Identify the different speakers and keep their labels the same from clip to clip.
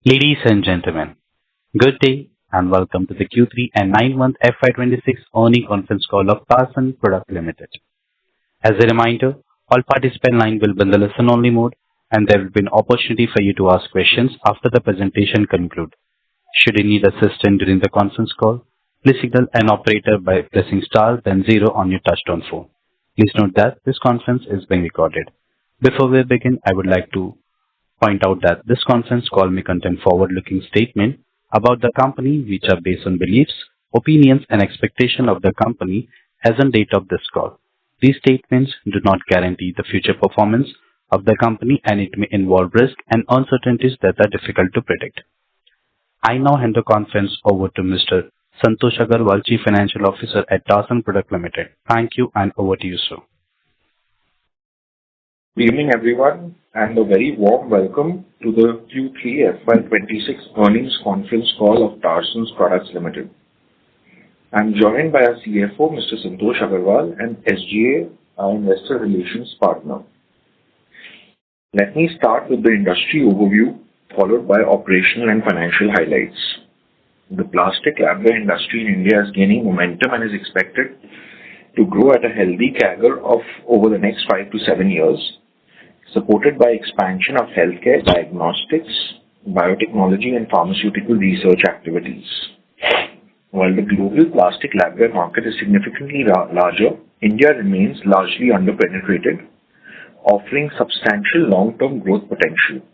Speaker 1: Ladies and gentlemen, good day and welcome to the Q3 and 9-month FY26 earnings conference call of Tarsons Product Limited. As a reminder, all participant line will be in the listen-only mode, and there will be an opportunity for you to ask questions after the presentation concludes. Should you need assistance during the conference call, please signal an operator by pressing star then zero on your touchtone phone. Please note that this conference is being recorded. Before we begin, I would like to point out that this conference call may contain forward-looking statements about the company which are based on beliefs, opinions, and expectations of the company as on date of this call. These statements do not guarantee the future performance of the company, and it may involve risks and uncertainties that are difficult to predict. I now hand the conference over to Mr. Santosh Agarwal, Chief Financial Officer at Tarsons Product Limited. Thank you, and over to you, sir.
Speaker 2: Good evening, everyone, and a very warm welcome to the Q3 FY26 earnings conference call of Tarsons Products Limited. I'm joined by our CFO, Mr. Santosh Agarwal, and SGA, our investor relations partner. Let me start with the industry overview, followed by operational and financial highlights. The plastic labware industry in India is gaining momentum and is expected to grow at a healthy CAGR of over the next 5 to 7 years, supported by expansion of healthcare, diagnostics, biotechnology, and pharmaceutical research activities. While the global plastic labware market is significantly larger, India remains largely underpenetrated, offering substantial long-term growth potential.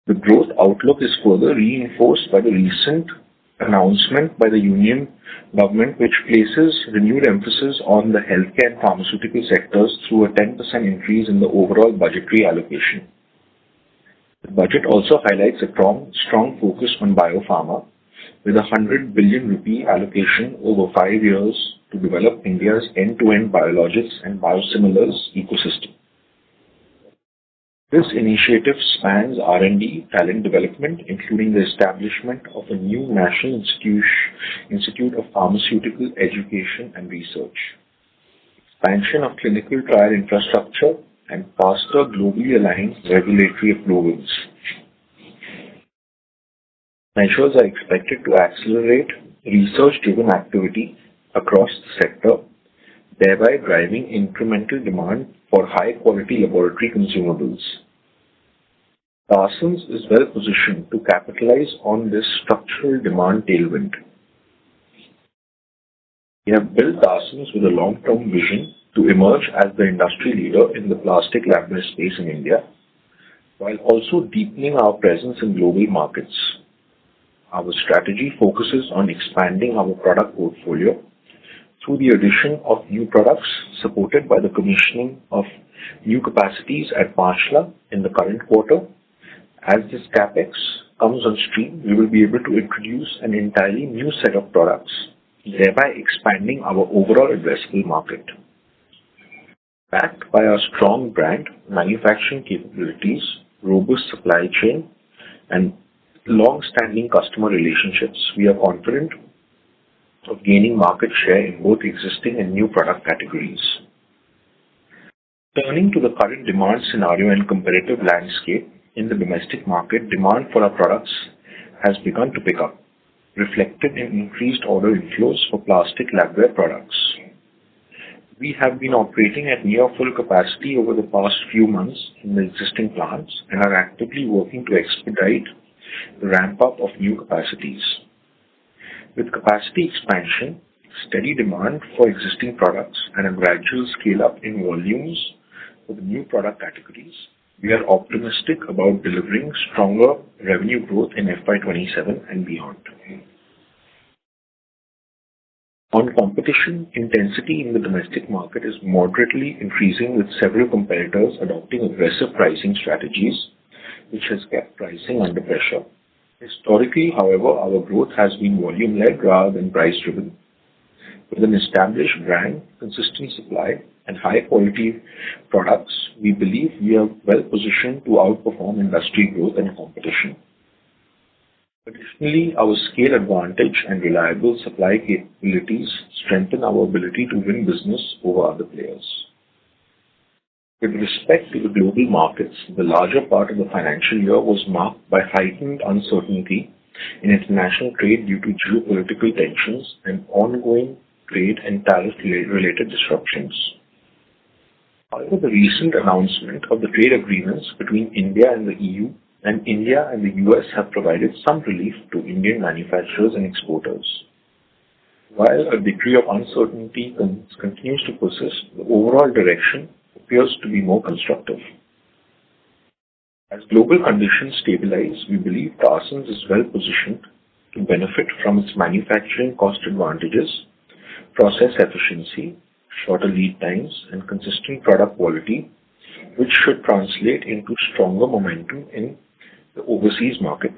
Speaker 2: The growth outlook is further reinforced by the recent announcement by the Union government, which places renewed emphasis on the healthcare and pharmaceutical sectors through a 10% increase in the overall budgetary allocation. The budget also highlights a strong focus on biopharma, with a 100 billion rupee allocation over 5 years to develop India's end-to-end biologics and biosimilars ecosystem. This initiative spans R&D, talent development, including the establishment of a new National Institute of Pharmaceutical Education and Research, expansion of clinical trial infrastructure, and faster globally aligned regulatory approvals. Measures are expected to accelerate research-driven activity across the sector, thereby driving incremental demand for high-quality laboratory consumables. Tarsons is well positioned to capitalize on this structural demand tailwind. We have built Tarsons with a long-term vision to emerge as the industry leader in the plastic labware space in India, while also deepening our presence in global markets. Our strategy focuses on expanding our product portfolio through the addition of new products, supported by the commissioning of new capacities at Panchla in the current quarter. As this capex comes on stream, we will be able to introduce an entirely new set of products, thereby expanding our overall addressable market. Backed by our strong brand, manufacturing capabilities, robust supply chain, and long-standing customer relationships, we are confident of gaining market share in both existing and new product categories. Turning to the current demand scenario and competitive landscape in the domestic market, demand for our products has begun to pick up, reflected in increased order inflows for plastic labware products. We have been operating at near full capacity over the past few months in the existing plants and are actively working to expedite the ramp-up of new capacities. With capacity expansion, steady demand for existing products, and a gradual scale-up in volumes for the new product categories, we are optimistic about delivering stronger revenue growth in FY27 and beyond. On competition, intensity in the domestic market is moderately increasing, with several competitors adopting aggressive pricing strategies, which has kept pricing under pressure. Historically, however, our growth has been volume-led rather than price-driven. With an established brand, consistent supply, and high-quality products, we believe we are well positioned to outperform industry growth and competition. Additionally, our scale advantage and reliable supply capabilities strengthen our ability to win business over other players. With respect to the global markets, the larger part of the financial year was marked by heightened uncertainty in international trade due to geopolitical tensions and ongoing trade and tariff-related disruptions. However, the recent announcement of the trade agreements between India and the EU and India and the US have provided some relief to Indian manufacturers and exporters. While a degree of uncertainty continues to persist, the overall direction appears to be more constructive. As global conditions stabilize, we believe Tarsons is well positioned to benefit from its manufacturing cost advantages, process efficiency, shorter lead times, and consistent product quality, which should translate into stronger momentum in the overseas market.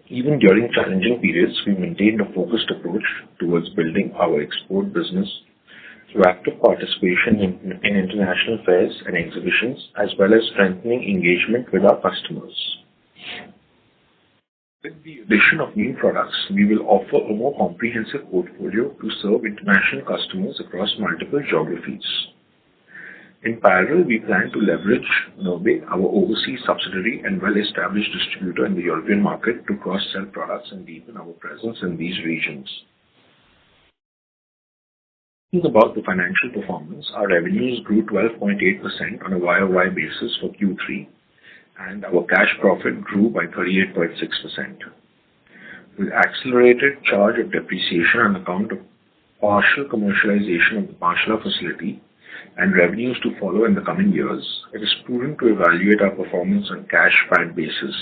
Speaker 2: Even during challenging periods, we maintained a focused approach towards building our export business through active participation in international fairs and exhibitions, as well as strengthening engagement with our customers. With the addition of new products, we will offer a more comprehensive portfolio to serve international customers across multiple geographies. In parallel, we plan to leverage Norway, our overseas subsidiary and well-established distributor in the European market, to cross-sell products and deepen our presence in these regions. Speaking about the financial performance, our revenues grew 12.8% on a YOY basis for Q3, and our cash profit grew by 38.6%. With accelerated charge of depreciation on account of partial commercialization of the Pashala facility and revenues to follow in the coming years, it is prudent to evaluate our performance on cash PAT basis.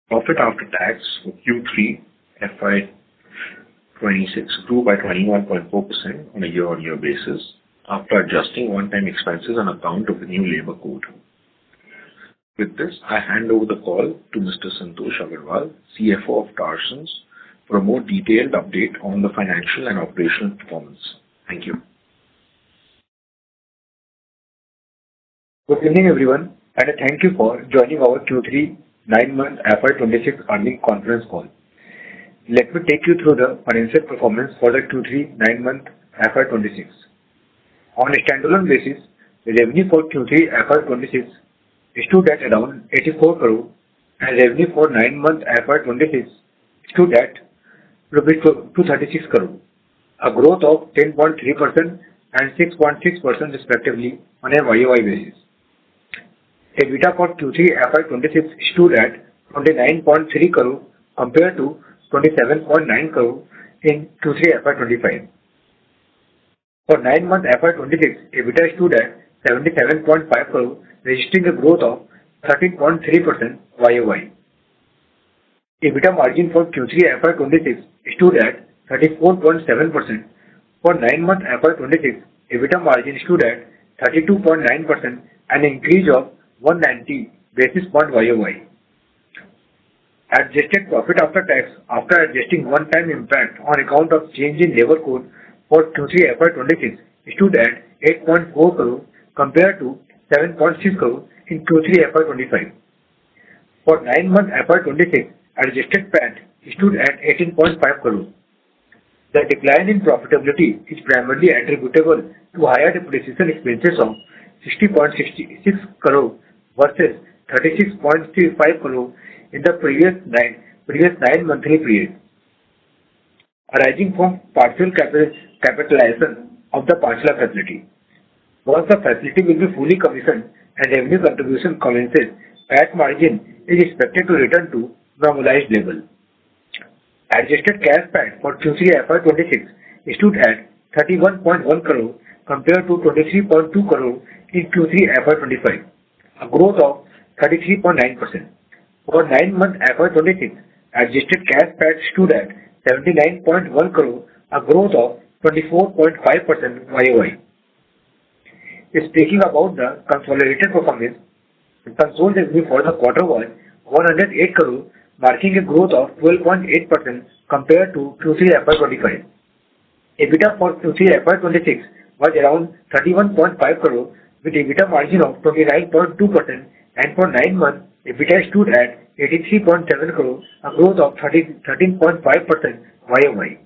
Speaker 2: Profit after tax for Q3 FY26 grew by 21.4% on a year-on-year basis after adjusting one-time expenses on account of the new labor code. With this, I hand over the call to Mr. Santosh Agarwal, CFO of Tarsons, for a more detailed update on the financial and operational performance. Thank you.
Speaker 3: Good evening, everyone, and thank you for joining our Q3 9-month FY26 earnings conference call. Let me take you through the financial performance for the Q3 9-month FY26. On a standalone basis, the revenue for Q3 FY26 stood at around 84 crore, and revenue for 9-month FY26 stood at rupees 236 crore, a growth of 10.3% and 6.6% respectively on a YOY basis. EBITDA for Q3 FY26 stood at 29.3 crore compared to 27.9 crore in Q3 FY25. For 9-month FY26, EBITDA stood at 77.5 crore, registering a growth of 13.3% YOY. EBITDA margin for Q3 FY26 stood at 34.7%. For 9-month FY26, EBITDA margin stood at 32.9%, an increase of 190 basis point YOY. Adjusted profit after tax after adjusting one-time impact on account of change in labor code for Q3 FY26 stood at 8.4 crore compared to 7.6 crore in Q3 FY25. For 9-month FY26, adjusted PAT stood at 18.5 crore. The decline in profitability is primarily attributable to higher depreciation expenses of 60.66 crore versus 36.35 crore in the previous 9-monthly period, arising from partial capitalization of the Pashala facility. Once the facility will be fully commissioned and revenue contribution commences, PAT margin is expected to return to normalized level. Adjusted cash PAT for Q3 FY26 stood at 31.1 crore compared to 23.2 crore in Q3 FY25, a growth of 33.9%. For 9-month FY26, adjusted cash PAT stood at 79.1 crore, a growth of 24.5% YOY. Speaking about the consolidated performance, the consolidated revenue for the quarter was 108 crore, marking a growth of 12.8% compared to Q3 FY25. EBITDA for Q3 FY26 was around 31.5 crore with EBITDA margin of 29.2%, and for 9 months, EBITDA stood at 83.7 crore, a growth of 13.5% YOY.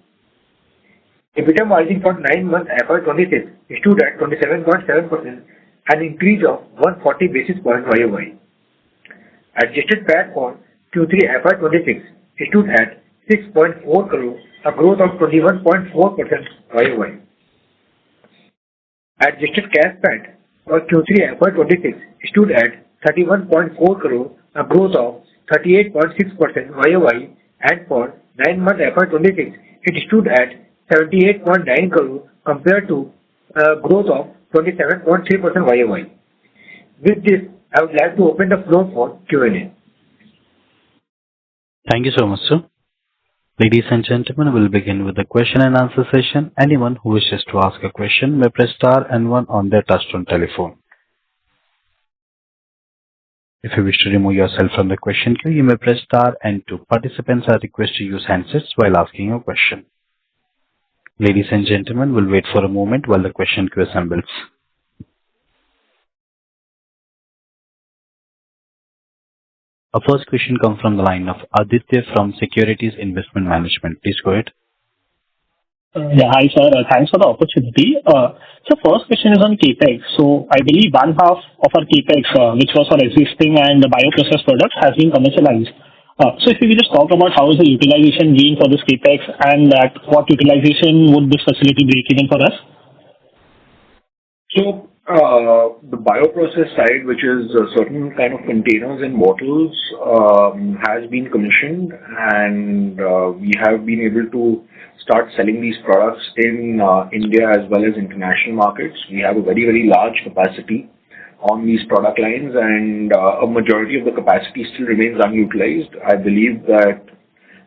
Speaker 3: EBITDA margin for 9 months FY26 stood at 27.7%, an increase of 140 basis points YOY. Adjusted PAT for Q3 FY26 stood at 6.4 crore, a growth of 21.4% YOY. Adjusted cash PAT for Q3 FY26 stood at 31.4 crore, a growth of 38.6% YOY, and for 9 months FY26 it stood at 78.9 crore compared to a growth of 27.3% YOY. With this, I would like to open the floor for Q&A.
Speaker 1: Thank you so much, sir. Ladies and gentlemen, we'll begin with the question and answer session. Anyone who wishes to ask a question may press star and one on their touchtone telephone. If you wish to remove yourself from the question queue, you may press star and two. Participants are requested to use handsets while asking a question. Ladies and gentlemen, we'll wait for a moment while the question queue assembles. Our first question comes from the line of Aditya from Securities Investment Management. Please go ahead.
Speaker 4: Yeah, hi sir. Thanks for the opportunity. So first question is on CapEx. So I believe one half of our CapEx, which was for existing and bioprocess products, has been commercialized. So if you could just talk about how is the utilization being for this CapEx and at what utilization would this facility break even for us?
Speaker 2: So the bioprocess side, which is certain kind of containers and bottles, has been commissioned, and we have been able to start selling these products in India as well as international markets. We have a very, very large capacity on these product lines, and a majority of the capacity still remains unutilized. I believe that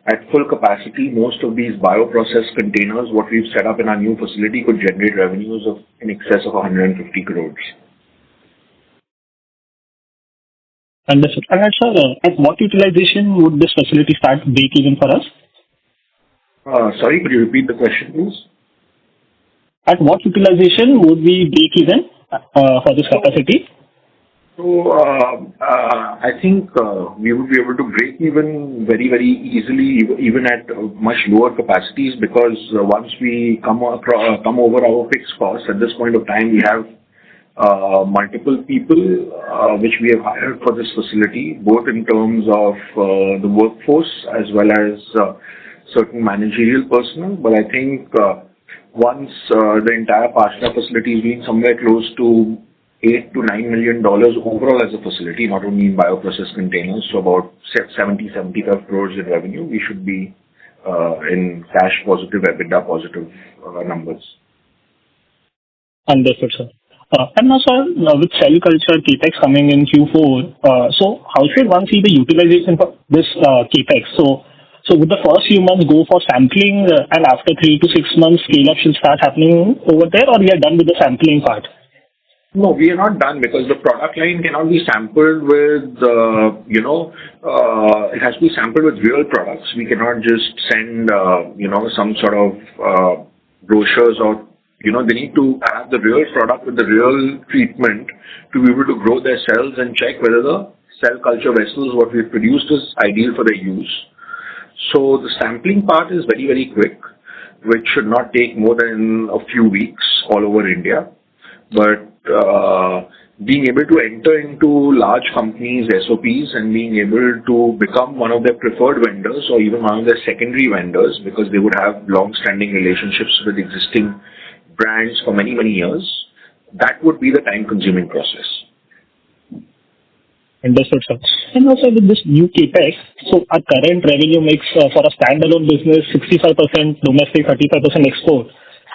Speaker 2: at full capacity, most of these bioprocess containers, what we've set up in our new facility, could generate revenues of in excess of 150 crores.
Speaker 4: Understood. And sir, at what utilization would this facility start break even for us?
Speaker 2: Sorry, could you repeat the question, please?
Speaker 4: At what utilization would we break even for this capacity?
Speaker 2: So, I think we would be able to break even very, very easily, even at much lower capacities, because once we come over our fixed costs, at this point of time, we have multiple people which we have hired for this facility, both in terms of the workforce as well as certain managerial personnel. But I think once the entire Pashna facility is being somewhere close to $8 to $9 million overall as a facility, not only in bioprocess containers, so about 75 crores in revenue, we should be in cash positive, EBITDA positive numbers.
Speaker 4: Understood, sir. And now, sir, with cell culture CapEx coming in Q4, so how should one see the utilization for this CapEx? So would the first few months go for sampling, and after 3 to 6 months, scale-up should start happening over there, or we are done with the sampling part?
Speaker 2: No, we are not done, because the product line cannot be sampled with, it has to be sampled with real products. We cannot just send, some sort of brochures, or, they need to have the real product with the real treatment to be able to grow their cells and check whether the cell culture vessels, what we've produced, is ideal for their use. So the sampling part is very, very quick, which should not take more than a few weeks all over India. But being able to enter into large companies' SOPs and being able to become one of their preferred vendors or even one of their secondary vendors, because they would have long-standing relationships with existing brands for many, many years, that would be the time-consuming process.
Speaker 4: Understood, sir. And also with this new CapEx, so our current revenue mix for a standalone business, 65% domestic, 35% export.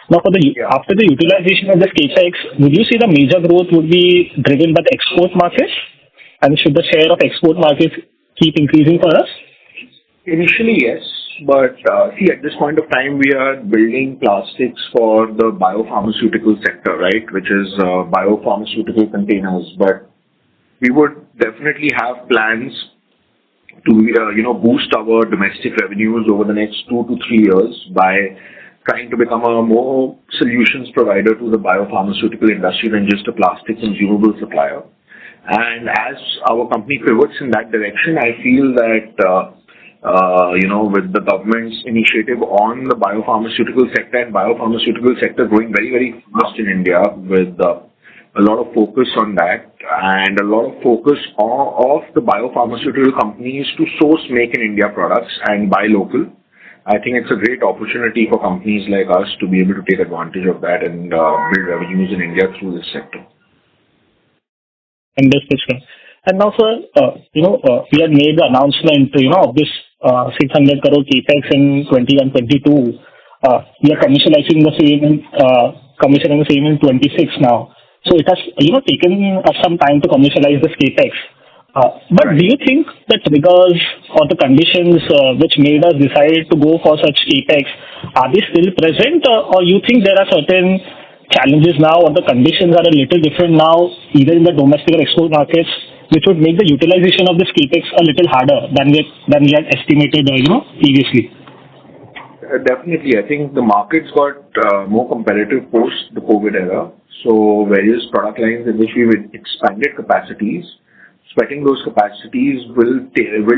Speaker 4: Now, after the utilization of this CapEx, would you see the major growth would be driven by the export markets? And should the share of export markets keep increasing for us?
Speaker 2: Initially, yes. But see, at this point of time, we are building plastics for the biopharmaceutical sector, right, which is biopharmaceutical containers. But we would definitely have plans to, boost our domestic revenues over the next 2 to 3 years by trying to become a more solutions provider to the biopharmaceutical industry than just a plastic consumable supplier. And as our company pivots in that direction, I feel that with the government's initiative on the biopharmaceutical sector and biopharmaceutical sector growing very, very fast in India with a lot of focus on that and a lot of focus of the biopharmaceutical companies to source make in India products and buy local. I think it's a great opportunity for companies like us to be able to take advantage of that and build revenues in India through this sector.
Speaker 4: Understood, sir. And now, sir, we had made the announcement, of this 600 crore capex in 21-22. We are commissioning the same in 26 now. So it has, taken us some time to commercialize this capex. But do you think that because of the conditions which made us decide to go for such capex, are they still present, or you think there are certain challenges now, or the conditions are a little different now, either in the domestic or export markets, which would make the utilization of this capex a little harder than we had estimated, previously?
Speaker 2: Definitely. I think the markets got more competitive post the COVID era. So various product lines in which we've expanded capacities, sweating those capacities will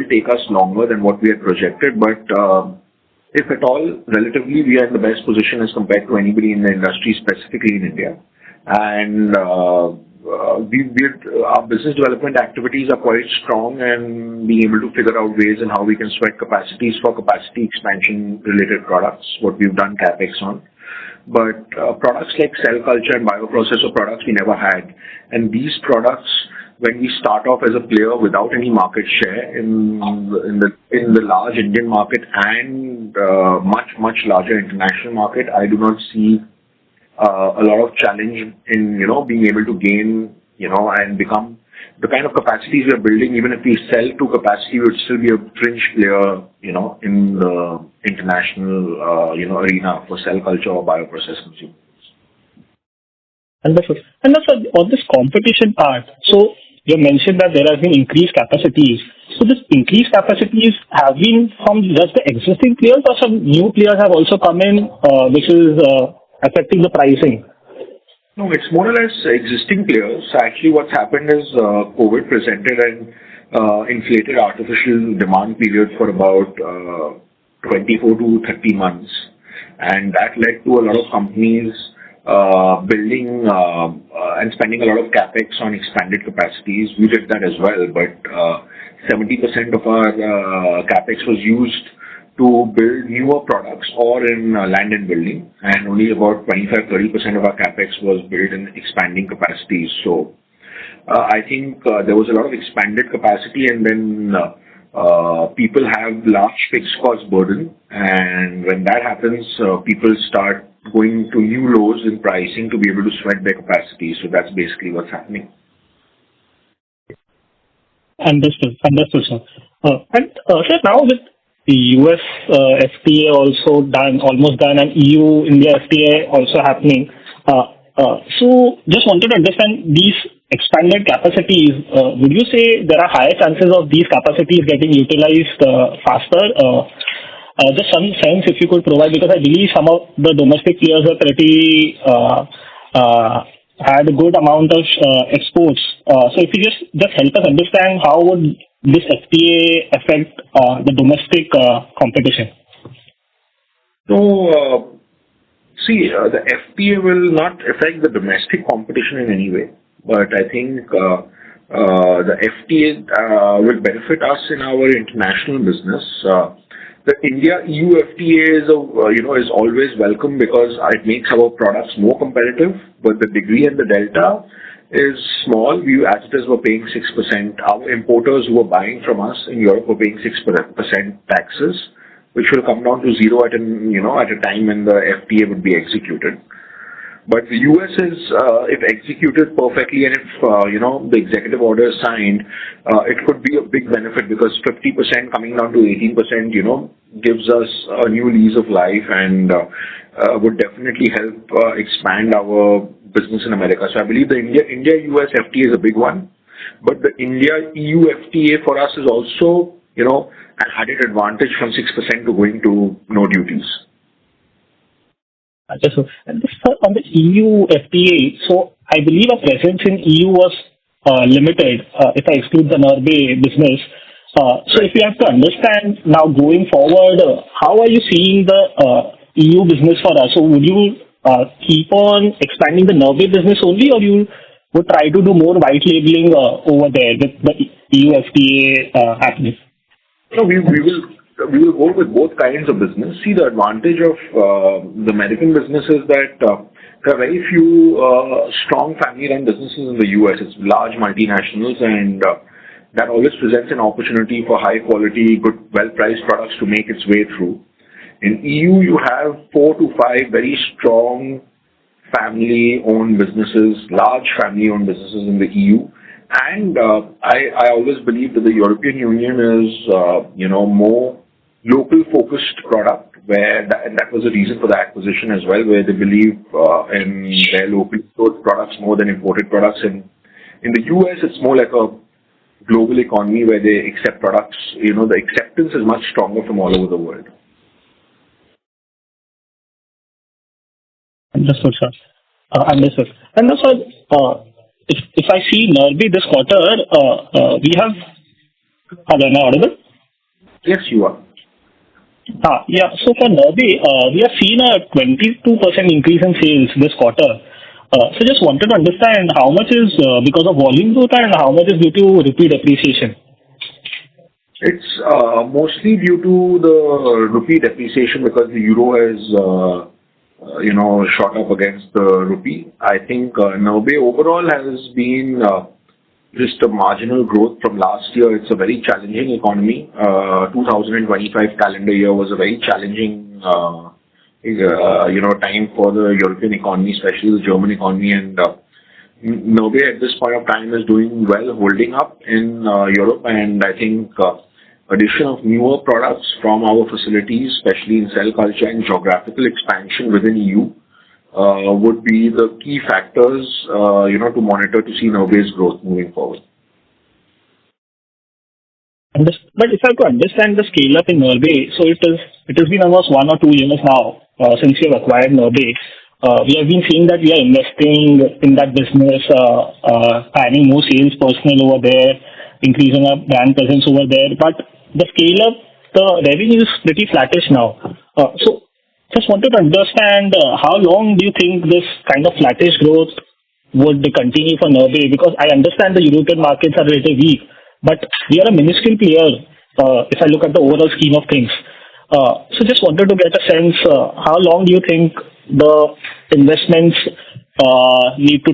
Speaker 2: take us longer than what we had projected. But if at all, relatively, we are in the best position as compared to anybody in the industry, specifically in India. And our business development activities are quite strong, and being able to figure out ways and how we can sweat capacities for capacity expansion related products, what we've done capex on. But products like cell culture and bioprocessor products we never had. And these products, when we start off as a player without any market share in the large Indian market and much larger international market, I do not see a lot of challenge in being able to gain and become the kind of capacities we are building. Even if we sell to capacity, we would still be a fringe player in the international arena for cell culture or bioprocess consumers.
Speaker 4: Understood. And also on this competition part, so you mentioned that there has been increased capacities. So this increased capacities have been from just the existing players, or some new players have also come in, which is affecting the pricing?
Speaker 2: No, it's more or less existing players. Actually, what's happened is COVID presented an inflated artificial demand period for about 24 to 30 months. And that led to a lot of companies building and spending a lot of capex on expanded capacities. We did that as well, but 70% of our capex was used to build newer products or in land and building, and only about 25-30% of our capex was built in expanding capacities. So I think there was a lot of expanded capacity, and then people have large fixed cost burden, and when that happens, people start going to new lows in pricing to be able to sweat their capacity. So that's basically what's happening.
Speaker 4: Understood, sir. And sir, now with the US FTA also almost done, and EU-India FTA also happening. So just wanted to understand these expanded capacities. Would you say there are higher chances of these capacities getting utilized faster? Just some sense if you could provide, because I believe some of the domestic players are pretty had a good amount of exports. So if you just help us understand how would this FTA affect the domestic competition?
Speaker 2: So, the FTA will not affect the domestic competition in any way, but I think the FTA will benefit us in our international business. The India-EU FTA is always welcome because it makes our products more competitive, but the degree and the delta is small. We, as it is, were paying 6%. Our importers who were buying from us in Europe were paying 6% taxes, which will come down to zero at a time when the FTA would be executed. But the US is, if executed perfectly and if, the executive order is signed, it could be a big benefit because 50% coming down to 18%, gives us a new lease of life and would definitely help expand our business in America. So I believe the India-US FTA is a big one, but the India-EU FTA for us is also, an added advantage from 6% to going to no duties.
Speaker 4: So, and this, on the EU FTA, so I believe our presence in EU was limited, if I exclude the Norway business. So if you have to understand now going forward, how are you seeing the EU business for us? So would you keep on expanding the Norway business only, or you would try to do more white labeling over there with the EU FTA happening?
Speaker 2: So we will go with both kinds of business. See, the advantage of the American business is that there are very few strong family-run businesses in the US. It's large multinationals, and that always presents an opportunity for high-quality, good, well-priced products to make its way through. In EU, you have 4 to 5 very strong family-owned businesses, large family-owned businesses in the EU. And I always believe that the European Union is, more local-focused product, and that was the reason for the acquisition as well, where they believe in their locally sourced products more than imported products. And in the US, it's more like a global economy where they accept products. The acceptance is much stronger from all over the world.
Speaker 4: Understood, sir. Understood. And also, if I see Norway this quarter, we have. Hello, am I audible?
Speaker 2: Yes, you are.
Speaker 4: Yeah. So for Norway, we have seen a 22% increase in sales this quarter. So just wanted to understand how much is because of volume growth and how much is due to rupee depreciation.
Speaker 2: It's mostly due to the rupee depreciation because the euro has, shot up against the rupee. I think Norway overall has been just a marginal growth from last year. It's a very challenging economy. 2025 calendar year was a very challenging, time for the European economy, especially the German economy. And Norway at this point of time is doing well, holding up in Europe. And I think addition of newer products from our facilities, especially in cell culture and geographical expansion within EU, would be the key factors, to monitor to see Norway's growth moving forward.
Speaker 4: But if I have to understand the scale up in Norway, so it has been almost 1 or 2 years now since we have acquired Norway. We have been seeing that we are investing in that business, adding more sales personnel over there, increasing our brand presence over there. But the scale up, the revenue is pretty flattish now. So just wanted to understand how long do you think this kind of flattish growth would continue for Norway? Because I understand the European markets are relatively weak, but we are a minuscule player if I look at the overall scheme of things. So just wanted to get a sense, how long do you think the investments need to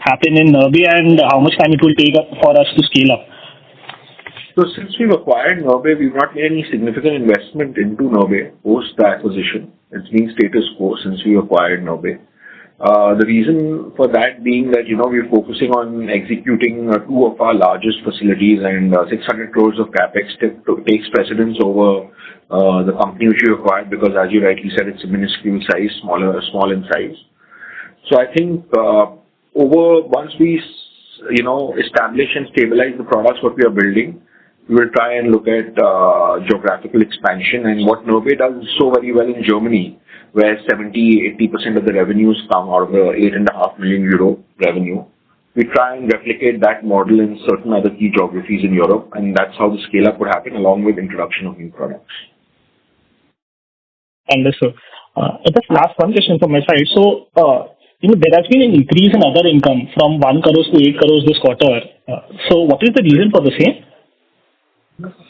Speaker 4: happen in Norway, and how much time it will take for us to scale up?
Speaker 2: So since we've acquired Norway, we've not made any significant investment into Norway post the acquisition. It's been status quo since we acquired Norway. The reason for that being that, we're focusing on executing 2 of our largest facilities, and 600 crores of capex takes precedence over the company which we acquired because, as you rightly said, it's a minuscule size, small in size. So I think once we, establish and stabilize the products what we are building, we will try and look at geographical expansion. And what Norway does so very well in Germany, where 70-80% of the revenues come out of the 8.5 million euro revenue, we try and replicate that model in certain other key geographies in Europe, and that's how the scale-up would happen along with introduction of new products.
Speaker 4: Understood. Just last one question from my side. So, there has been an increase in other income from 1 crores to 8 crores this quarter. So what is the reason for the same?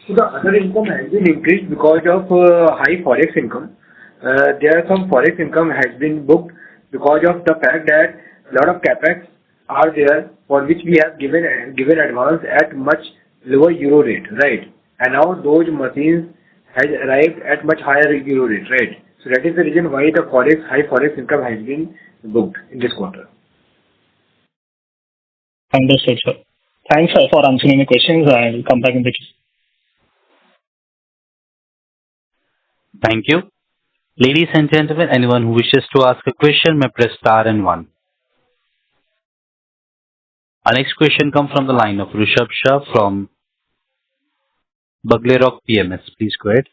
Speaker 3: So the other income has been increased because of high forex income. There are some forex income has been booked because of the fact that a lot of capex are there for which we have given advance at much lower euro rate, right? And now those machines has arrived at much higher euro rate, right? So that is the reason why the high forex income has been booked in this quarter.
Speaker 4: Understood, sir. Thanks, sir, for answering the questions. I'll come back in the queue.
Speaker 1: Thank you. Ladies and gentlemen, anyone who wishes to ask a question may press star and 1. Our next question comes from the line of Rishabh Shah from Buglerock PMS. Please go ahead.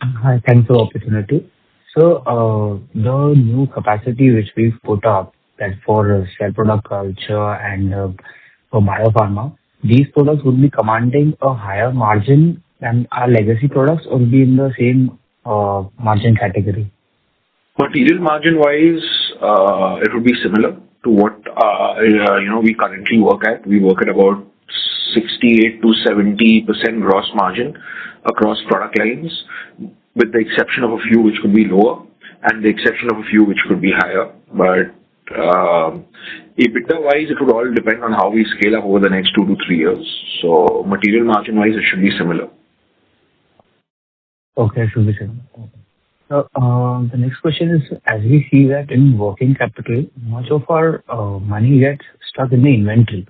Speaker 5: Hi, thanks for the opportunity. So, the new capacity which we've put up, that for cell product culture and for biopharma, these products would be commanding a higher margin than our legacy products or be in the same margin category?
Speaker 2: Material margin-wise, it would be similar to what we currently work at. We work at about 68 to 70% gross margin across product lines, with the exception of a few which could be lower and the exception of a few which could be higher. But EBITDA-wise, it would all depend on how we scale up over the next 2 to 3 years. So material margin-wise, it should be similar.
Speaker 5: Okay, it should be similar. Okay. So, the next question is, as we see that in working capital, much of our money gets stuck in the inventory.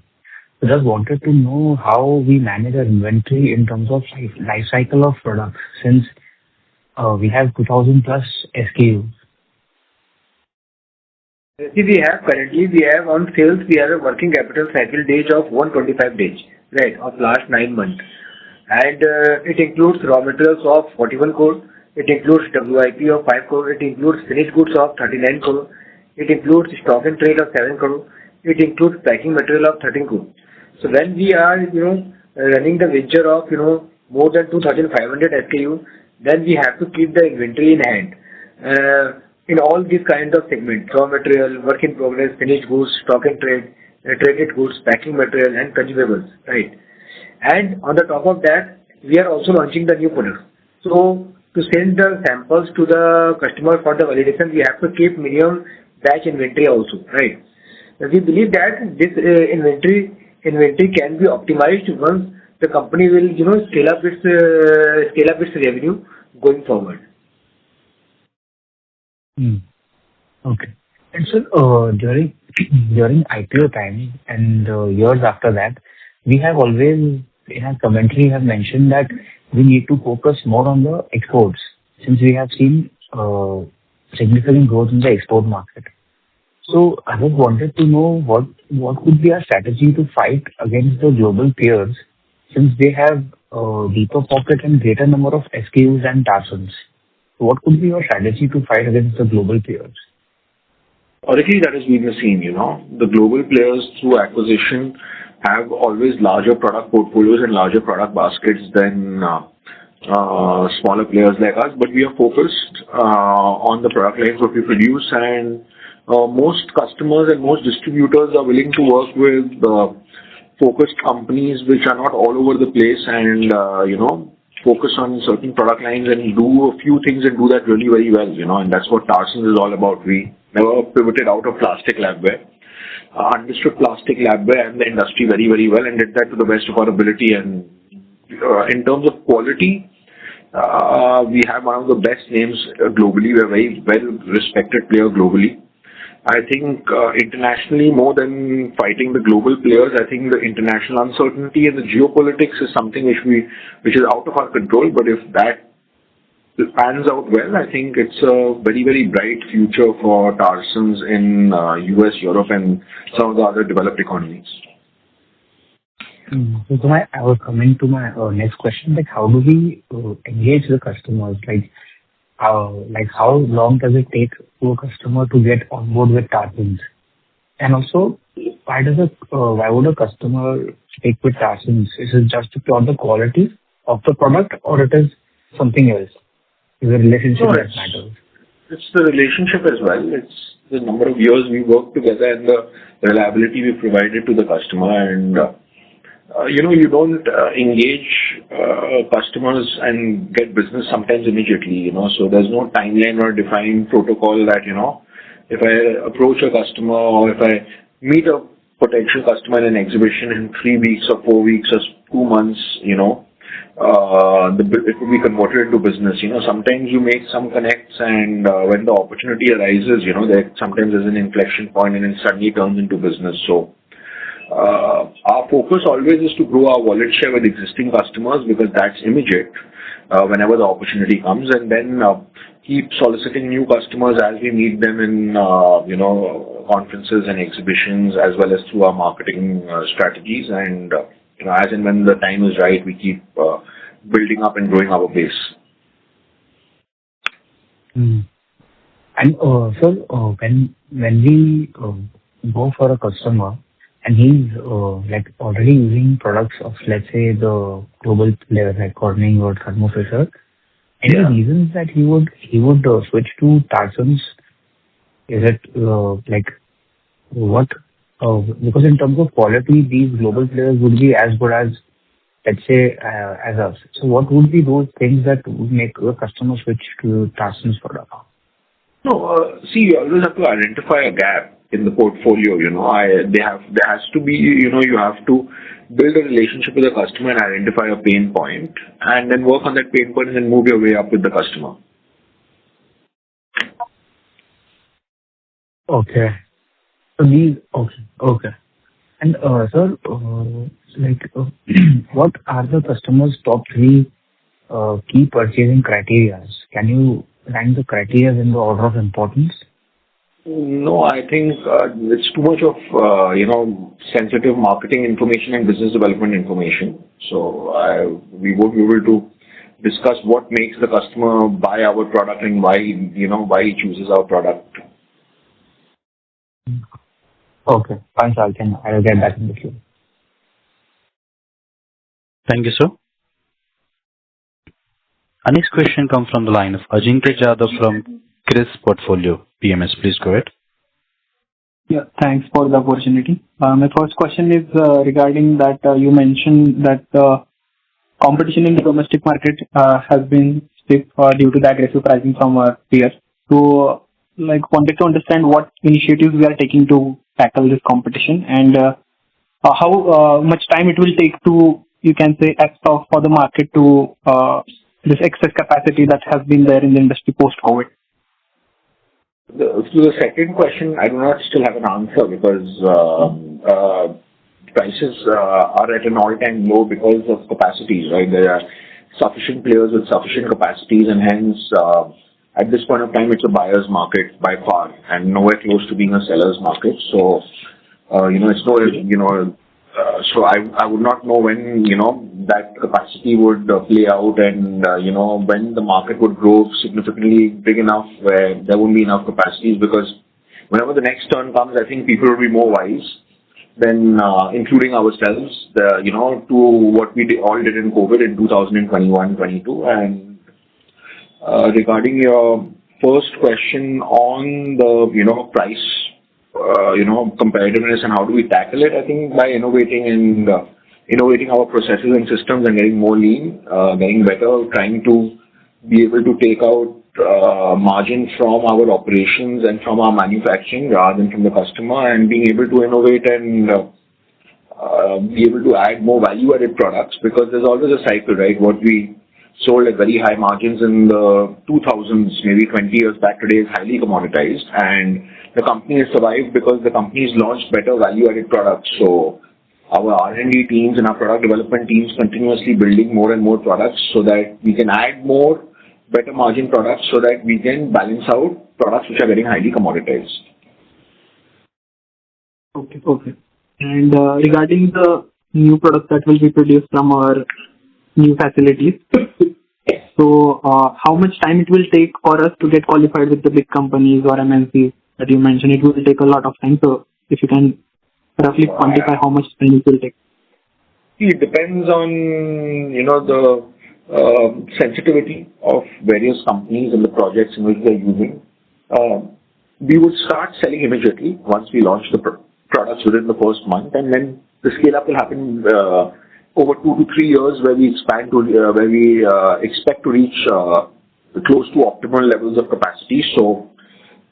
Speaker 5: So just wanted to know how we manage our inventory in terms of life cycle of products, since we have 2,000 plus SKUs.
Speaker 3: See, currently on sales, we have a working capital cycle days of 125 days, right, of last 9 months. And it includes raw materials of 41 crore, it includes WIP of 5 crore, it includes finished goods of 39 crore, it includes stock and trade of 7 crore, it includes packing material of 13 crore. So when we are, running the venture of, more than 2,500 SKU, then we have to keep the inventory in hand. In all these kind of segments, raw material, work in progress, finished goods, stock and trade, traded goods, packing material, and consumables, right? And on the top of that, we are also launching the new products. So to send the samples to the customer for the validation, we have to keep minimum batch inventory also, right? We believe that this inventory can be optimized once the company will, scale up its revenue going forward.
Speaker 5: Okay. And so during IPO time and years after that, we have always in our commentary have mentioned that we need to focus more on the exports, since we have seen significant growth in the export market. So I just wanted to know what could be our strategy to fight against the global peers, since they have a deeper pocket and greater number of SKUs and Tarsons. So what could be your strategy to fight against the global peers?
Speaker 2: Honestly, that has been the same, The global players through acquisition have always larger product portfolios and larger product baskets than smaller players like us. But we are focused on the product lines that we produce, and most customers and most distributors are willing to work with focused companies which are not all over the place and, focus on certain product lines and do a few things and do that really very well, and that's what Tarsons is all about. We never pivoted out of plastic labware, understood plastic labware and the industry very, very well, and did that to the best of our ability. And in terms of quality, we have one of the best names globally. We're a very well-respected player globally. I think internationally, more than fighting the global players, I think the international uncertainty and the geopolitics is something which is out of our control. But if that pans out well, I think it's a very, very bright future for Tarsons in US, Europe, and some of the other developed economies.
Speaker 5: So I was coming to my next question, like how do we engage the customers? Like how long does it take to a customer to get on board with Tarsons? And also, why would a customer stick with Tarsons? Is it just to plot the quality of the product, or it is something else? Is a relationship that matters?
Speaker 2: It's the relationship as well. It's the number of years we work together and the reliability we provided to the customer. And you don't engage customers and get business sometimes immediately, so there's no timeline or defined protocol that, if I approach a customer or if I meet a potential customer in an exhibition in 3 weeks or 4 weeks or 2 months, it will be converted into business. Sometimes you make some connects, and when the opportunity arises, sometimes there's an inflection point and it suddenly turns into business. So our focus always is to grow our wallet share with existing customers, because that's immediate whenever the opportunity comes, and then keep soliciting new customers as we meet them in conferences and exhibitions, as well as through our marketing strategies. And as and when the time is right, we keep building up and growing our base.
Speaker 5: And so when we go for a customer and he's like already using products of, let's say, the global players like Corning or Thermo Fisher. Any reasons that he would switch to Tarsons? Is it like what? Because in terms of quality, these global players would be as good as, let's say, as us. So what would be those things that would make a customer switch to Tarsons product?
Speaker 2: No, see, you always have to identify a gap in the portfolio. There has to be, you have to build a relationship with the customer and identify a pain point, and then work on that pain point and then move your way up with the customer.
Speaker 5: Okay. So these, okay. And sir, what are the customer's top three key purchasing criteria? Can you rank the criteria in the order of importance?
Speaker 2: No, I think it's too much of sensitive marketing information and business development information. So we won't be able to discuss what makes the customer buy our product and why he chooses our product.
Speaker 5: Okay, fine, sir. I'll get back in the queue.
Speaker 1: Thank you, sir. Our next question comes from the line of Ajinkya Jadhav from Chris Portfolio PMS. Please go ahead.
Speaker 6: Yeah, thanks for the opportunity. My first question is regarding that you mentioned that competition in the domestic market has been stiff due to the aggressive pricing from our peers. So, wanted to understand what initiatives we are taking to tackle this competition and how much time it will take to, you can say, absorb for the market to this excess capacity that has been there in the industry post-COVID.
Speaker 2: To the second question, I do not still have an answer because prices are at an all-time low because of capacities, right? There are sufficient players with sufficient capacities, and hence, at this point of time, it's a buyer's market by far, and nowhere close to being a seller's market. So, it's no, so I would not know when, that capacity would play out and, when the market would grow significantly big enough where there won't be enough capacities, because whenever the next turn comes, I think people will be more wise than, including ourselves, to what we all did in COVID in 2021-22. And regarding your first question on the, price, competitiveness and how do we tackle it, I think by innovating our processes and systems and getting more lean, getting better, trying to be able to take out margin from our operations and from our manufacturing rather than from the customer, and being able to innovate and be able to add more value-added products, because there's always a cycle, right? What we sold at very high margins in the 2000s, maybe 20 years back today, is highly commoditized, and the company has survived because the company's launched better value-added products. So our R&D teams and our product development teams continuously building more and more products so that we can add more better margin products so that we can balance out products which are getting highly commoditized.
Speaker 6: Okay. And regarding the new products that will be produced from our new facilities, so how much time it will take for us to get qualified with the big companies or MNCs that you mentioned? It will take a lot of time. So if you can roughly quantify how much time it will take.
Speaker 2: It depends on, the sensitivity of various companies and the projects in which they're using. We would start selling immediately once we launch the products within the first month, and then the scale-up will happen over 2 to 3 years, where we expand to where we expect to reach close to optimal levels of capacity. So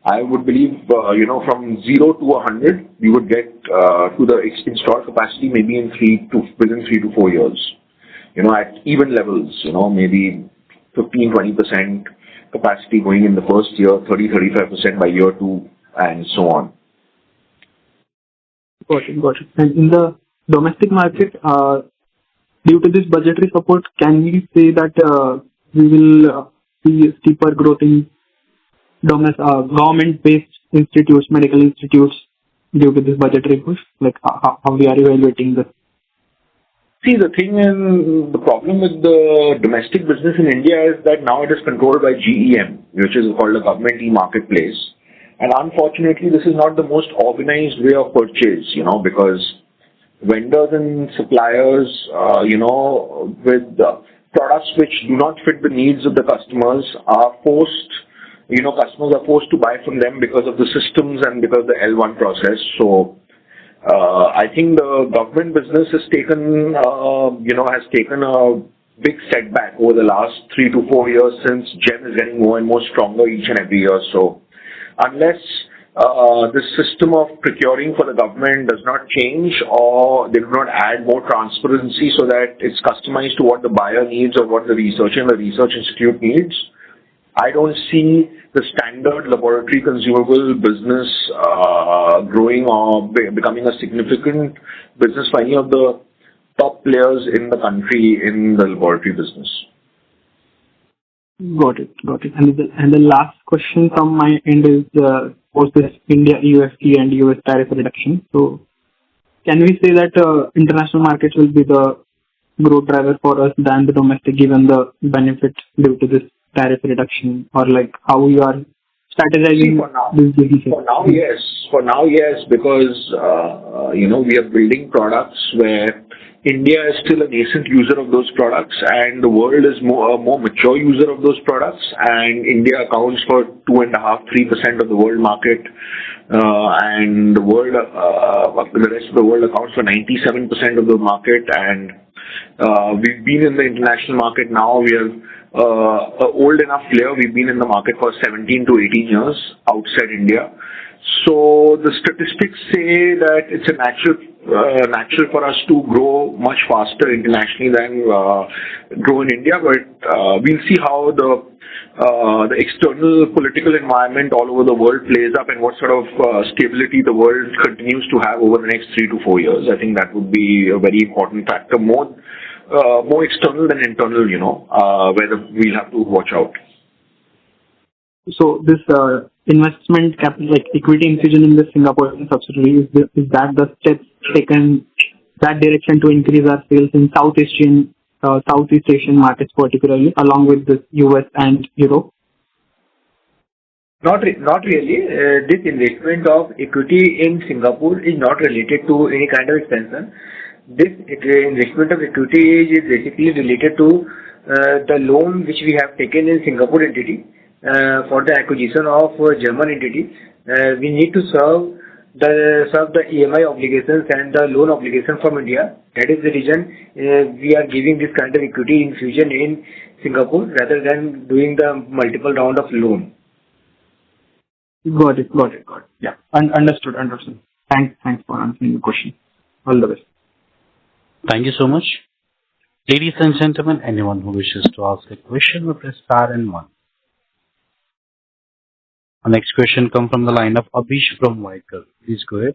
Speaker 2: I would believe, from 0 to 100, we would get to the installed capacity maybe within 3 to 4 years. At even levels, maybe 15-20% capacity going in the first year, 30-35% by year 2, and so on.
Speaker 6: Got it. And in the domestic market, due to this budgetary support, can we say that we will see steeper growth in government-based institutes, medical institutes, due to this budgetary push? How we are evaluating this?
Speaker 2: See, the problem with the domestic business in India is that now it is controlled by GEM, which is called a government e-marketplace. And unfortunately, this is not the most organized way of purchase, because vendors and suppliers, with products which do not fit the needs of the customers are forced, customers are forced to buy from them because of the systems and because of the L1 process. So, I think the government business has taken a big setback over the last 3 to 4 years since GEM is getting more and more stronger each and every year. So, unless the system of procuring for the government does not change or they do not add more transparency so that it's customized to what the buyer needs or what the researcher and the research institute needs, I don't see the standard laboratory consumable business growing or becoming a significant business for any of the top players in the country in the laboratory business.
Speaker 6: Got it. And the last question from my end is, post this India UFT and US tariff reduction. So, can we say that international markets will be the growth driver for us than the domestic, given the benefit due to this tariff reduction, or like how you are strategizing this business?
Speaker 2: For now, yes, because we are building products where India is still a nascent user of those products, and the world is a more mature user of those products, and India accounts for 2.5-3% of the world market, and the rest of the world accounts for 97% of the market. And we've been in the international market now. We are an old enough player. We've been in the market for 17 to 18 years outside India. So the statistics say that it's a natural for us to grow much faster internationally than grow in India. But we'll see how the external political environment all over the world plays up and what sort of stability the world continues to have over the next 3 to 4 years. I think that would be a very important factor, more external than internal, where we'll have to watch out.
Speaker 6: So this investment capital, like equity infusion in the Singaporean subsidiary, is that the steps taken that direction to increase our sales in Southeast Asian markets, particularly along with the US and Europe?
Speaker 3: Not really. This investment of equity in Singapore is not related to any kind of expansion. This investment of equity is basically related to the loan which we have taken in Singapore entity for the acquisition of German entity. We need to serve the EMI obligations and the loan obligation from India. That is the reason we are giving this kind of equity infusion in Singapore rather than doing the multiple round of loan.
Speaker 6: Got it. Yeah, understood. Thanks for answering the question. All the best.
Speaker 1: Thank you so much. Ladies and gentlemen, anyone who wishes to ask a question will press star and 1. Our next question comes from the line of Abhish from Whitecurve. Please go ahead.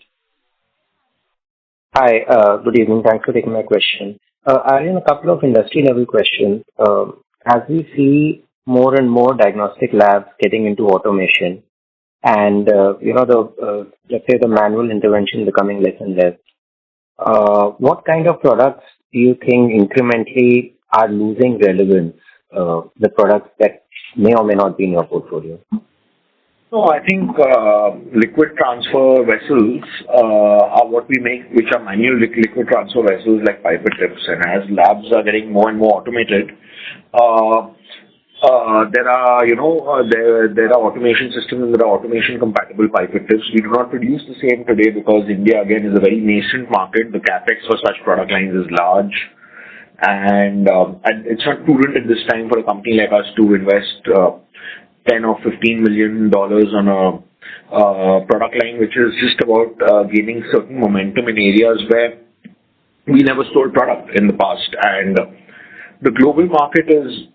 Speaker 7: Hi, good evening. Thanks for taking my question. I have a couple of industry level questions. As we see more and more diagnostic labs getting into automation and, let's say the manual intervention becoming less and less, what kind of products do you think incrementally are losing relevance, the products that may or may not be in your portfolio?
Speaker 2: No, I think liquid transfer vessels are what we make, which are manual liquid transfer vessels like pipette tips. And as labs are getting more and more automated, there are automation systems and there are automation compatible pipette tips. We do not produce the same today because India again is a very nascent market. The capex for such product lines is large, and it's not prudent at this time for a company like us to invest $10 or $15 million on a product line which is just about gaining certain momentum in areas where we never sold product in the past. And the global market is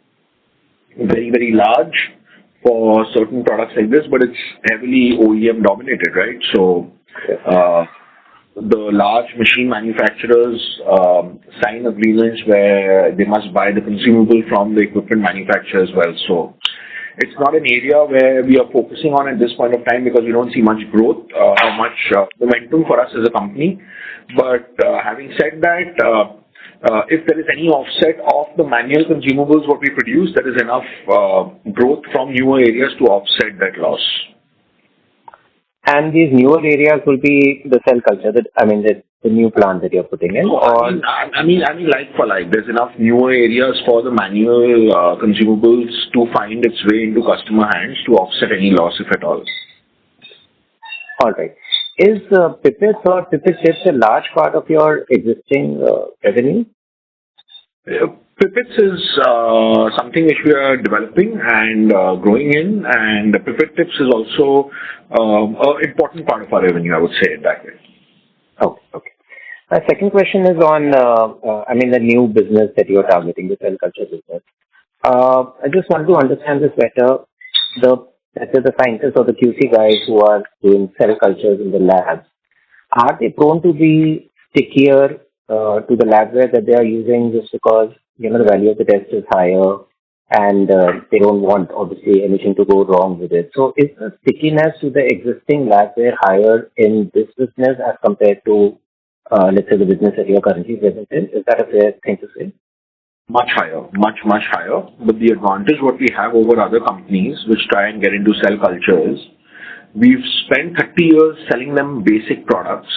Speaker 2: very, very large for certain products like this, but it's heavily OEM dominated, right? So the large machine manufacturers sign agreements where they must buy the consumable from the equipment manufacturer as well. So it's not an area where we are focusing on at this point of time because we don't see much growth or much momentum for us as a company. But having said that, if there is any offset of the manual consumables what we produce, there is enough growth from newer areas to offset that loss.
Speaker 7: And these newer areas will be the cell culture, the the new plant that you're putting in? Or
Speaker 2: I mean, like for like, there's enough newer areas for the manual consumables to find its way into customer hands to offset any loss, if at all.
Speaker 7: all right. Is pipettes or pipette tips a large part of your existing revenue?
Speaker 2: Pipettes is something which we are developing and growing in, and the pipette tips is also an important part of our revenue, I would say it that way.
Speaker 7: Oh, okay. My second question is on, the new business that you're targeting, the cell culture business. I just want to understand this better. Let's say the scientists or the QC guys who are doing cell cultures in the labs, are they prone to be stickier to the labware that they are using just because, the value of the test is higher and they don't want, obviously, anything to go wrong with it? So is the stickiness to the existing labware higher in this business as compared to, let's say, the business that you're currently present in? Is that a fair thing to say?
Speaker 2: Much higher, much higher. But the advantage what we have over other companies which try and get into cell cultures, we've spent 30 years selling them basic products.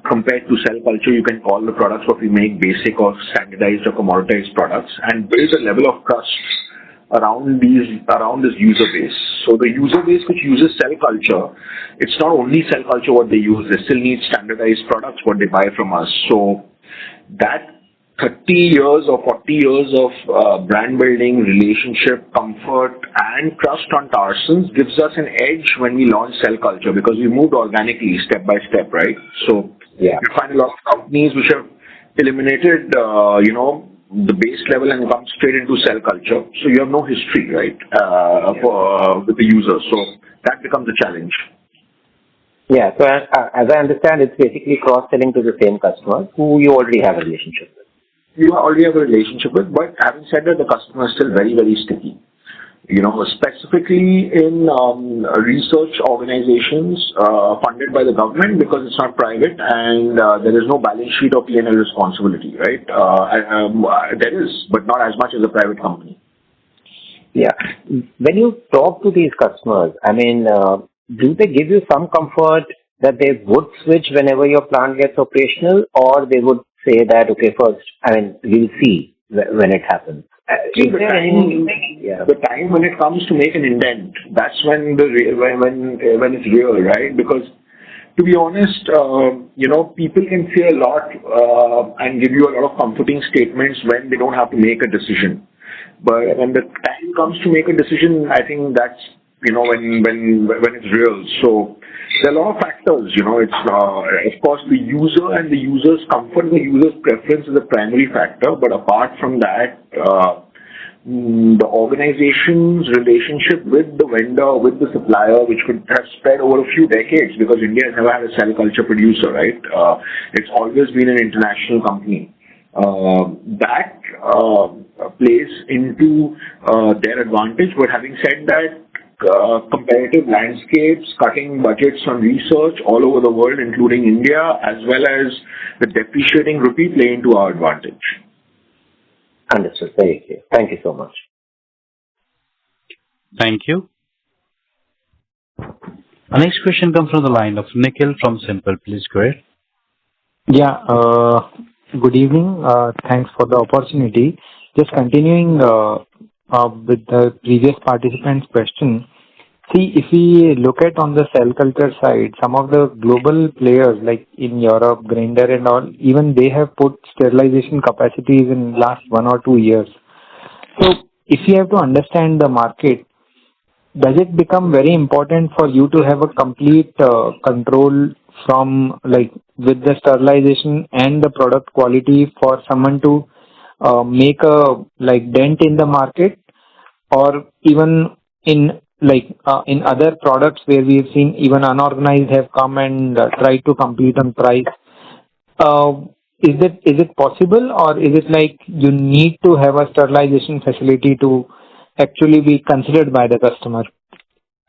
Speaker 2: Compared to cell culture, you can call the products what we make basic or standardized or commoditized products, and build a level of trust around this user base. So the user base which uses cell culture, it's not only cell culture what they use, they still need standardized products what they buy from us. So that 30 years or 40 years of brand building, relationship, comfort, and trust on Tarsons gives us an edge when we launch cell culture, because we moved organically step by step, right? So you find a lot of companies which have eliminated, the base level and come straight into cell culture. So you have no history, right, with the user. So that becomes a challenge.
Speaker 7: Yeah. So as I understand, it's basically cross-selling to the same customers who you already have a relationship with.
Speaker 2: You already have a relationship with, but having said that, the customer is still very, very sticky. Specifically in research organizations funded by the government, because it's not private and there is no balance sheet or P&L responsibility, right? There is, but not as much as a private company.
Speaker 7: Yeah. When you talk to these customers, do they give you some comfort that they would switch whenever your plant gets operational, or they would say that, okay, first, we'll see when it happens?
Speaker 2: The time when it comes to make an indent, that's when when it's real, right? Because to be honest, people can say a lot and give you a lot of comforting statements when they don't have to make a decision. But when the time comes to make a decision, I think that's when it's real. So there are a lot of factors. It's of course the user and the user's comfort, the user's preference is the primary factor. But apart from that, the organization's relationship with the vendor, with the supplier, which could have spread over a few decades, because India has never had a cell culture producer, right? It's always been an international company. That plays into their advantage. But having said that, competitive landscapes, cutting budgets on research all over the world, including India, as well as the depreciating rupee, play into our advantage.
Speaker 7: Understood. Very clear. Thank you so much.
Speaker 1: Thank you. Our next question comes from the line of Nikhil from Simple. Please go ahead.
Speaker 8: Yeah. Good evening. Thanks for the opportunity. Just continuing with the previous participant's question. See, if we look at on the cell culture side, some of the global players like in Europe, Grinder and all, even they have put sterilization capacities in last 1 or 2 years. So if you have to understand the market, does it become very important for you to have a complete control from with the sterilization and the product quality for someone to make a dent in the market, or even in other products where we've seen even unorganized have come and tried to compete on price? Is it possible, or is it you need to have a sterilization facility to actually be considered by the customer?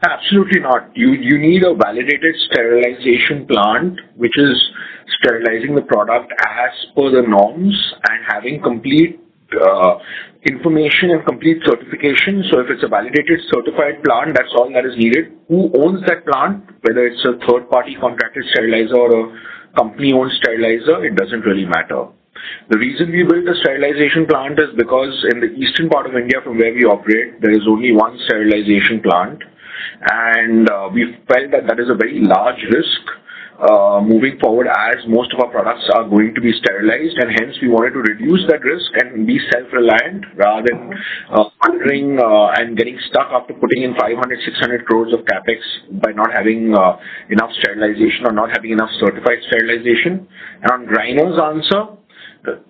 Speaker 2: Absolutely not. You need a validated sterilization plant which is sterilizing the product as per the norms and having complete information and complete certification. So if it's a validated certified plant, that's all that is needed. Who owns that plant, whether it's a third party contracted sterilizer or a company-owned sterilizer, it doesn't really matter. The reason we built a sterilization plant is because in the eastern part of India from where we operate, there is only one sterilization plant, and we felt that that is a very large risk moving forward, as most of our products are going to be sterilized, and hence we wanted to reduce that risk and be self-reliant rather than wondering and getting stuck after putting in 500-600 crores of capex by not having enough sterilization or not having enough certified sterilization. And on Griner's answer,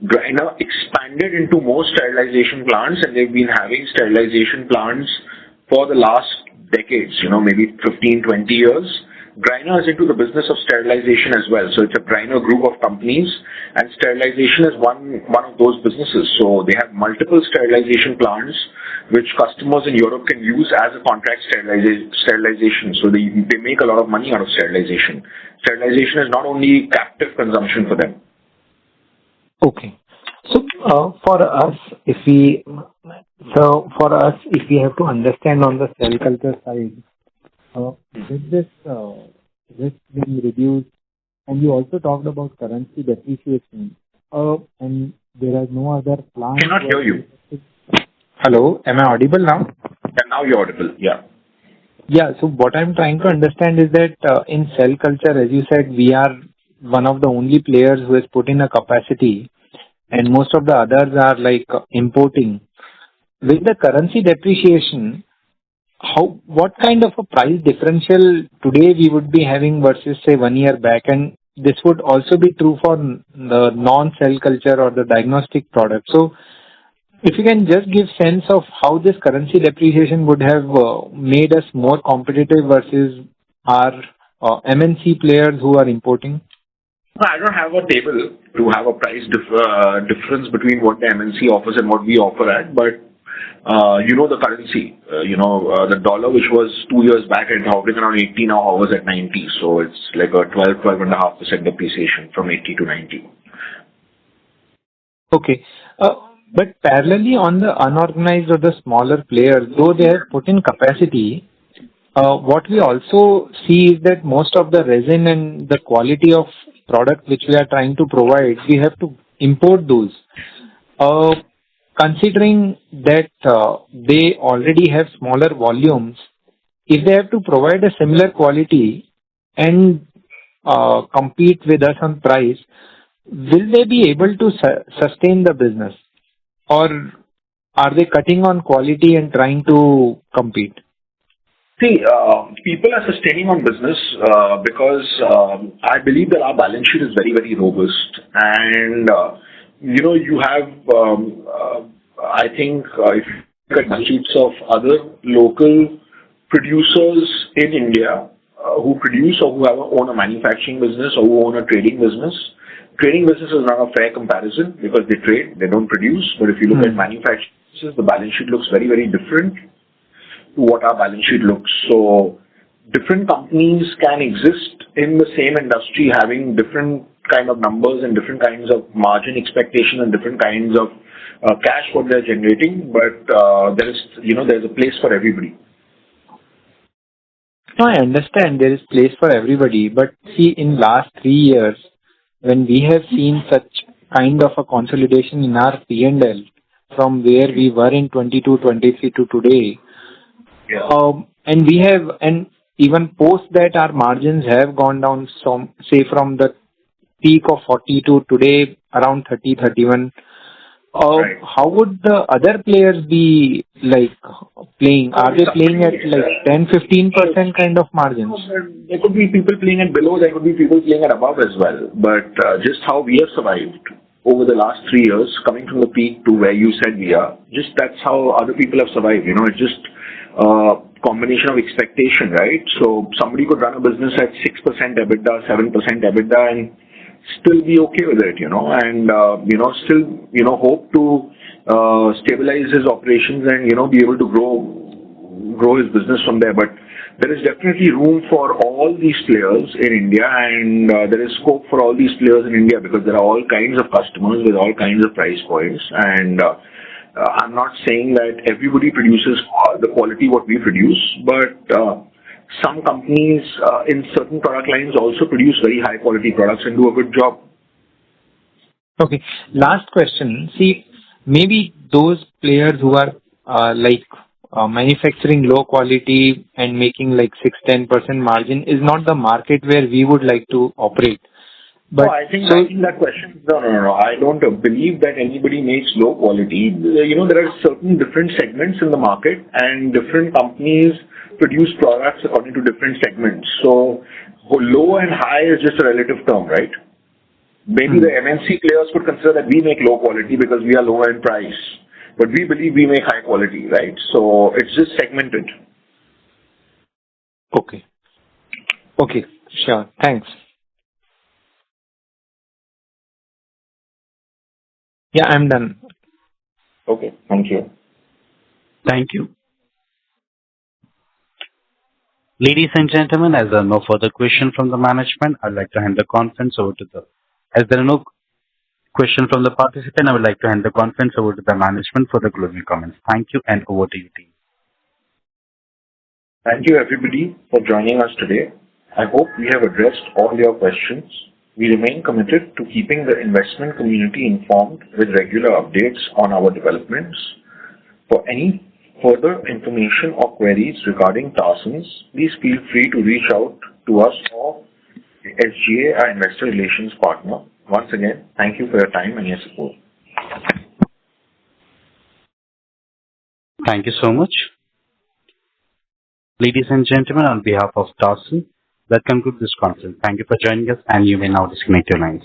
Speaker 2: Griner expanded into more sterilization plants, and they've been having sterilization plants for the last decades, maybe 15, 20 years. Griner is into the business of sterilization as well. So it's a Griner group of companies, and sterilization is one of those businesses. So they have multiple sterilization plants, which customers in Europe can use as a contract sterilization. So they make a lot of money out of sterilization. Sterilization is not only captive consumption for them.
Speaker 8: Okay. So for us, if we have to understand on the cell culture side, with this risk being reduced, and you also talked about currency depreciation, and there are no other plans.
Speaker 2: Cannot hear you.
Speaker 8: Hello, am I audible now?
Speaker 2: And now you're audible. Yeah.
Speaker 8: Yeah. So what I'm trying to understand is that in cell culture, as you said, we are one of the only players who has put in a capacity, and most of the others are like importing. With the currency depreciation, what kind of a price differential today we would be having versus say 1 year back? And this would also be true for the non-cell culture or the diagnostic product. So if you can just give sense of how this currency depreciation would have made us more competitive versus our MNC players who are importing.
Speaker 2: I don't have a table to have a price difference between what the MNC offers and what we offer at, but the currency, the dollar, which was 2 years back at hovering around 80, now hovers at 90. So it's like a 12.5% depreciation from 80 to 90.
Speaker 8: Okay. But parallelly on the unorganized or the smaller players, though they have put in capacity, what we also see is that most of the resin and the quality of product which we are trying to provide, we have to import those. Considering that they already have smaller volumes, if they have to provide a similar quality and compete with us on price, will they be able to sustain the business? Or are they cutting on quality and trying to compete?
Speaker 2: See, people are sustaining on business because I believe that our balance sheet is very, very robust. And, you have, I think, if you look at balance sheets of other local producers in India who produce or who own a manufacturing business or who own a trading business is not a fair comparison because they trade, they don't produce. But if you look at manufacturing businesses, the balance sheet looks very, very different to what our balance sheet looks. So different companies can exist in the same industry having different kind of numbers and different kinds of margin expectation and different kinds of cash what they're generating, but there's a place for everybody.
Speaker 8: No, I understand there is place for everybody, but see, in last 3 years, when we have seen such kind of a consolidation in our P&L from where we were in 22, 23 to today, and even post that our margins have gone down from the peak of 40 to today around 30, 31.
Speaker 2: Right.
Speaker 8: How would the other players be like playing? Are they playing at like 10, 15% kind of margins?
Speaker 2: There could be people playing at below, there could be people playing at above as well. But just how we have survived over the last 3 years, coming from the peak to where you said we are, just that's how other people have survived. It's just combination of expectation, right? So somebody could run a business at 6% EBITDA, 7% EBITDA and still be okay with it, and, still, hope to stabilize his operations and, be able to grow his business from there. But there is definitely room for all these players in India, and there is scope for all these players in India because there are all kinds of customers with all kinds of price points. And I'm not saying that everybody produces the quality what we produce, but some companies in certain product lines also produce very high quality products and do a good job.
Speaker 8: Okay. Last question. See, maybe those players who are manufacturing low quality and making like 6-10% margin is not the market where we would like to operate. But
Speaker 2: no, I think that question. No. I don't believe that anybody makes low quality. There are certain different segments in the market, and different companies produce products according to different segments. So, low and high is just a relative term, right? Maybe the MNC players could consider that we make low quality because we are lower in price, but we believe we make high quality, right? So it's just segmented.
Speaker 8: Okay. Sure. Thanks. Yeah, I'm done.
Speaker 2: Okay. Thank you.
Speaker 1: Thank you. Ladies and gentlemen, as there are no further questions from the management, I'd like to hand the conference over to as there are no questions from the participant, I would like to hand the conference over to the management for the closing comments. Thank you, and over to you, team.
Speaker 2: Thank you, everybody, for joining us today. I hope we have addressed all your questions. We remain committed to keeping the investment community informed with regular updates on our developments. For any further information or queries regarding Tarsons, please feel free to reach out to us or SGA, our investor relations partner. Once again, thank you for your time and your support.
Speaker 1: Thank you so much. Ladies and gentlemen, on behalf of Tarsons, that concludes this conference. Thank you for joining us, and you may now disconnect your lines.